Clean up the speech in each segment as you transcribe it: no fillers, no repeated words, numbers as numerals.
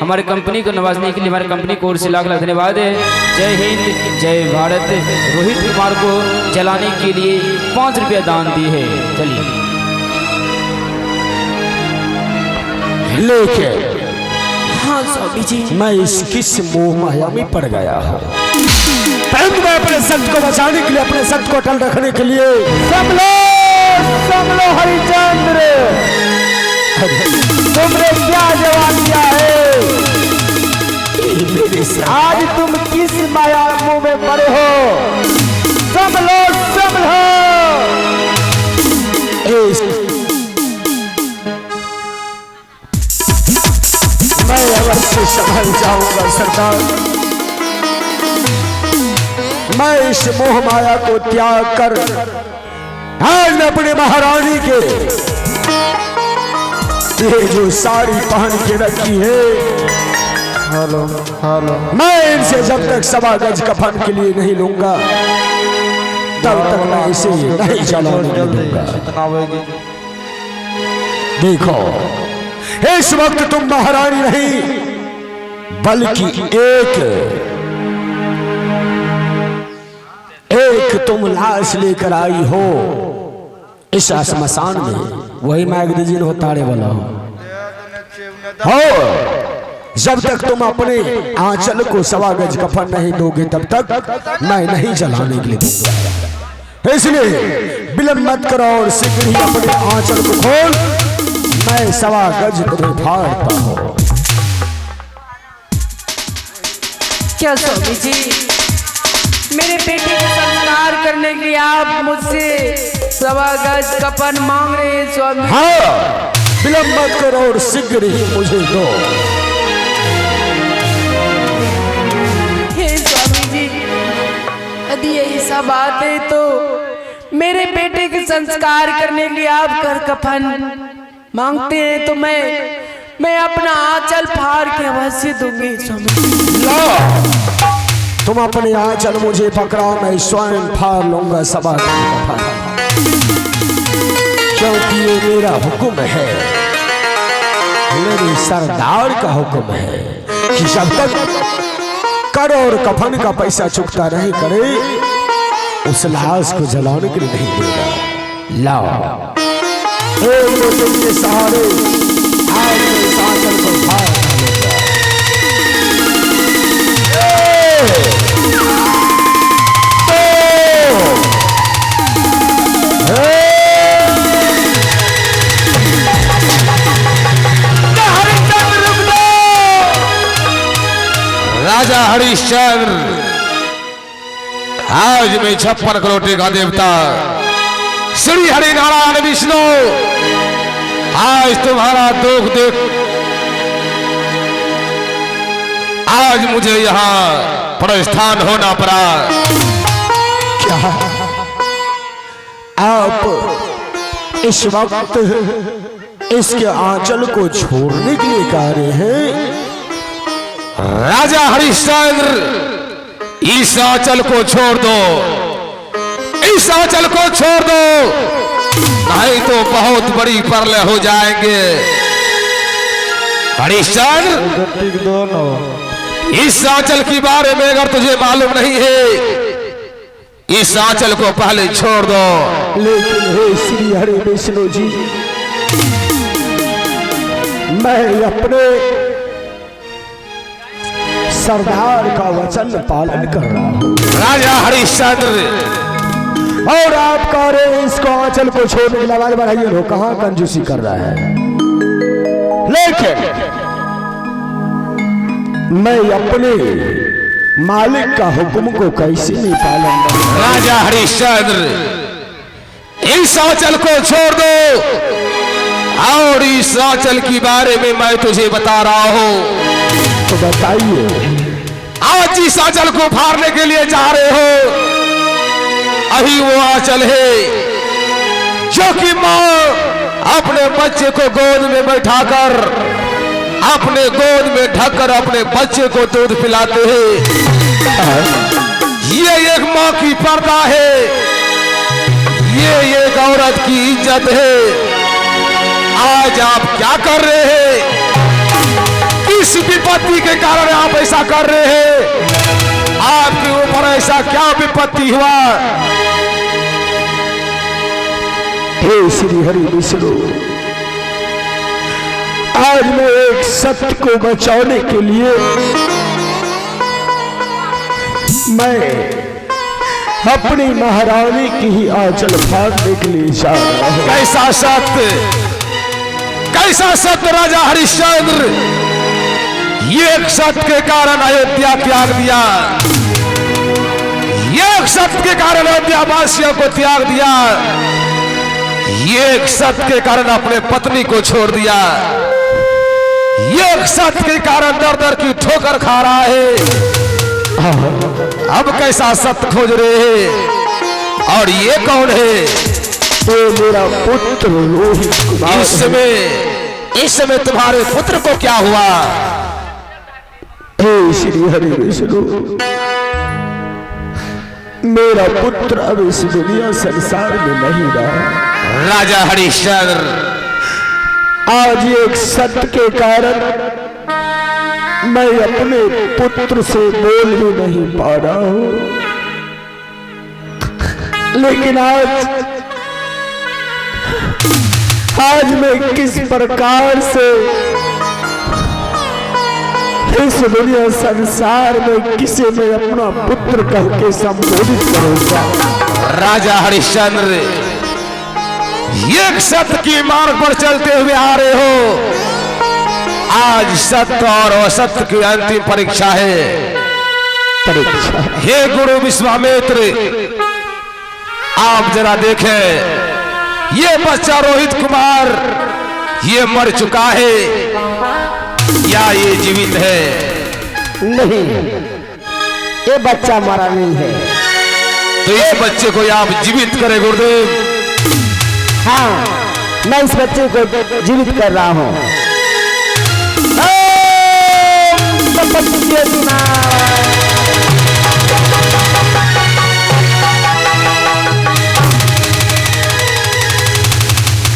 हमारे कंपनी को नवाजने के लिए हमारे कंपनी को ओर से लाख लाख धन्यवाद है। जय हिंद जय भारत। रोहित कुमार को जलाने के लिए 5 रुपया दान दिए है। चलिए लेकिन हाँ स्वामी जी, मैं इस किस मोह माया में पड़ गया हूँ। परंतु मैं अपने सत्य को बचाने के लिए, अपने सत्य को अटल रखने के लिए समलो हरिचंद्र, तुमने क्या जवाब दिया है? आज तुम किस माया मुंह में पड़े हो? समलो समलो। मैं अवश्य संभल जाऊंगा सरदार। मैं इस मोह माया को त्याग कर आज मैं अपने महारानी के ये जो साड़ी पहन के रखी है, हेलो हेलो, मैं इनसे जब तक 1.25 गज कफन के लिए नहीं लूंगा तब तक मैं इसे नहीं चलाने दूंगा। देखो इस वक्त तुम महारानी नहीं बल्कि एक तुम लाश लेकर आई हो इस श्मशान में। वही मैगजीन हो तारे वाला हो। जब तक तुम अपने आंचल को 1.25 गज कफन नहीं दोगे तब तक मैं नहीं जलाने के लिए दूंगा। इसलिए विलंब मत करो और शीघ्र ही अपने आंचल को खोल। मैं 1.25 गज तुम्हें फाड़ता हूँ। क्या स्वामी जी, मेरे बेटे का संस्कार करने के लिए आप मुझसे 1.25 गज कफन मांग रहे हैं स्वामी? हाँ, विलंब मत करो और शीघ्र ही मुझे दो। हे स्वामी जी, यदि यही सब बात है तो मेरे बेटे के संस्कार करने के लिए आप कर कफन मांगते हैं तो मैं अपना आंचल फाड़ के अवश्य दूंगी स्वामी। लो, तुम अपने आंचल मुझे पकड़ाओ, मैं स्वयं फाड़ लूंगा 1.25 गज कफन, क्योंकि ये मेरा हुक्म है, मेरे सरदार का हुक्म है कि जब तक कर और कफन का पैसा चुकता नहीं करे उस लाश को जलाने के लिए नहीं देगा। लाओ के सहारे आज मेरे आंचल को फाड़ राजा हरिश्चंद्र, आज मैं 56 करोड़ का देवता श्री हरिनारायण विष्णु आज तुम्हारा दुख देख आज मुझे यहाँ प्रस्थान होना पड़ा। क्या आप इस वक्त इसके आंचल को छोड़ने के लिए कह रहे हैं? राजा हरिश्चंद्र, इस आंचल को छोड़ दो, इस आंचल को छोड़ दो, नहीं तो बहुत बड़ी प्रलय हो जाएंगे। हरिश्चंद्र, इस आंचल के बारे में अगर तुझे मालूम नहीं है, इस आंचल को पहले छोड़ दो। लेकिन हे श्री हरि विष्णु जी, मैं अपने सरदार का वचन पालन कर रहा हूँ। राजा हरिश्चंद्र, और आप कह रहे हैं इसको आंचल को छोड़ने के लिए आवाज बढ़ाइए। लो, कहां कंजूसी कर रहा है। लेकिन मैं अपने मालिक का हुक्म को कैसे नहीं पालन करूं? राजा हरिश्चंद्र, इस आंचल को छोड़ दो और इस आंचल के बारे में मैं तुझे बता रहा हूं। तो बताइए। आज जिस आंचल को फाड़ने के लिए जा रहे हो, अही वो आंचल है जो कि मां अपने बच्चे को गोद में बैठाकर, अपने गोद में ढककर अपने बच्चे को दूध पिलाते हैं। ये एक मां की पर्दा है, ये एक औरत की इज्जत है। आज आप क्या कर रहे हैं? किस विपद पति के कारण आप ऐसा कर रहे हैं? आपके ऊपर ऐसा क्या विपत्ति हुआ? हे श्री हरि विष्णु, आज मैं एक सत्य को बचाने के लिए मैं अपनी महारानी की ही आंचल फाड़ने के लिए जा रहा हूं। कैसा सत्य, कैसा सत्य राजा हरिश्चंद्र? एक सत्य के कारण अयोध्या त्याग दिया, एक सत्य के कारण अयोध्या वासियों को त्याग दिया, एक सत्य के कारण अपने पत्नी को छोड़ दिया, एक सत्य के कारण दर दर की ठोकर खा रहा है। अब कैसा सत्य खोज रहे हैं? और ये कौन है? ये मेरा पुत्र रोहित कुमार। इस समय तुम्हारे पुत्र को क्या हुआ? हे श्री हरि विष्णु, मेरा पुत्र अब इस दुनिया संसार में नहीं रहा। राजा हरिश्चंद्र, आज एक सत्य के कारण मैं अपने पुत्र से बोल भी नहीं पा रहा हूं, लेकिन आज मैं किस प्रकार से इस दुनिया संसार में किसे मैं अपना पुत्र कह के संबोधित करूंगा? राजा हरिश्चंद्र, एक सत्य की मार्ग पर चलते हुए आ रहे हो। आज सत्य और असत्य की अंतिम परीक्षा है। परीक्षा। हे गुरु विश्वामित्र, आप जरा देखें, ये बच्चा रोहित कुमार ये मर चुका है या ये जीवित है? नहीं, ये बच्चा मरा नहीं है। तो इस बच्चे को आप जीवित करें गुरुदेव? हाँ, मैं इस बच्चे को जीवित कर रहा हूँ।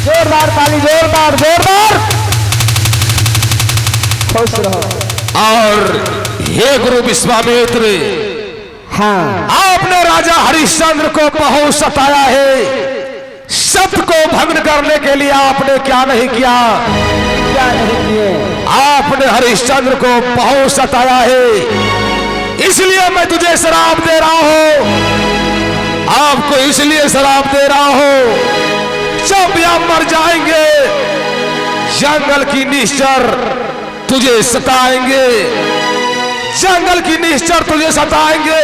जोरदार ताली, जोरदार जोरदार। खुश रहो। और हे गुरु विश्वामित्र, हाँ, आपने राजा हरिश्चंद्र को बहुत सताया है। सत्य को भंग करने के लिए आपने क्या नहीं किया? क्या नहीं किए? आपने हरिश्चंद्र को बहुत सताया है, इसलिए मैं तुझे शराप दे रहा हूं। आपको इसलिए शराप दे रहा हूं, जब आप मर जाएंगे जंगल की निश्चर तुझे सताएंगे, जंगल की निश्चर तुझे सताएंगे।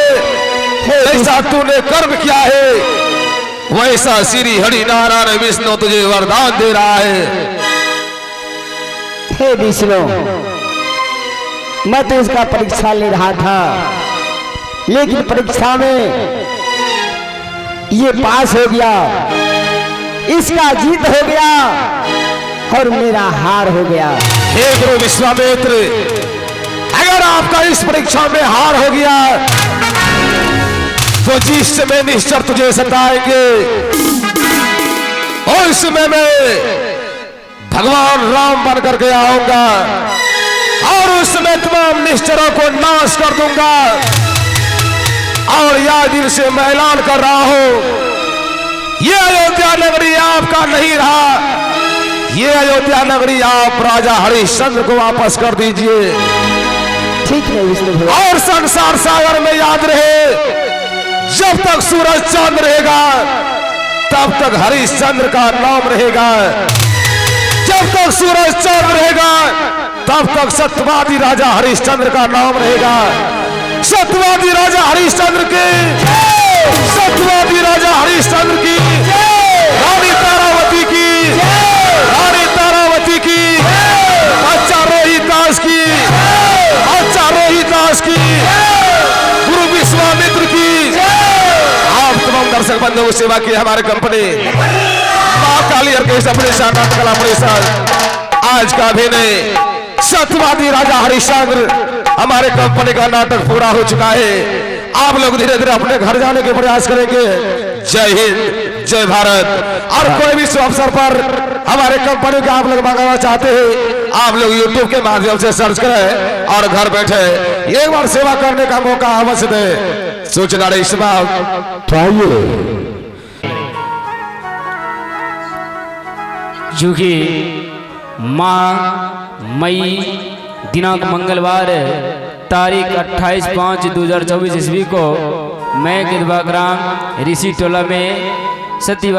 ऐसा तूने कर्म किया है, वैसा श्री हरि नारायण विष्णु तुझे वरदान दे रहा है। हे विष्णु, मैं तो इसका परीक्षा ले रहा था, लेकिन परीक्षा में ये पास हो गया, इसका जीत हो गया और मेरा हार हो गया। हे गुरु विश्वामित्र, अगर आपका इस परीक्षा में हार हो गया तो जिस समय निश्चर तुझे सताएंगे और इस समय मैं भगवान राम बन करके आऊंगा और उस समय तमाम निश्चरों को नाश कर दूंगा। और यह दिन से मैं ऐलान कर रहा हूं, ये अयोध्या नगरी आपका नहीं रहा, ये अयोध्या नगरी आप राजा हरिश्चंद्र को वापस कर दीजिए। ठीक है विष्णु भगवान। और संसार सागर में याद रहे, जब तक सूरज चांद रहेगा तब तक हरिश्चंद्र का नाम रहेगा, जब तक सूरज चांद रहेगा तब तक सत्यवादी राजा हरिश्चंद्र का नाम रहेगा। सत्यवादी राजा हरिश्चंद्र की, सत्यवादी राजा हरिश्चंद्र की, रानी तारावती की, रानी तारावती की, बच्चा रोहित दास की, बच्चा रोहित दास की, गुरु विश्वामित्र की। आप तमाम दर्शक बंधुओं को सेवा की हमारे कंपनी मां काली अर्केश अपने नाटक कला परिषद आज का अभिनय सत्यवादी राजा हरिश्चंद्र हमारे कंपनी का नाटक पूरा हो चुका है। आप लोग धीरे धीरे अपने घर जाने के प्रयास करेंगे। जय हिंद, जय भारत। और कोई भी शुभ अवसर पर हमारे कंपनी का आप लोग मंगाना चाहते हैं, आप लोग यूट्यूब के माध्यम से सर्च करें और घर बैठे एक बार सेवा करने का मौका अवश्य दें। सूचना इस बात तो आइए क्योंकि माह मई दिनांक मंगलवार तारीख 28/5/2024 ईस्वी को मैं गिरवा ग्राम ऋषि टोला में सत्यवादी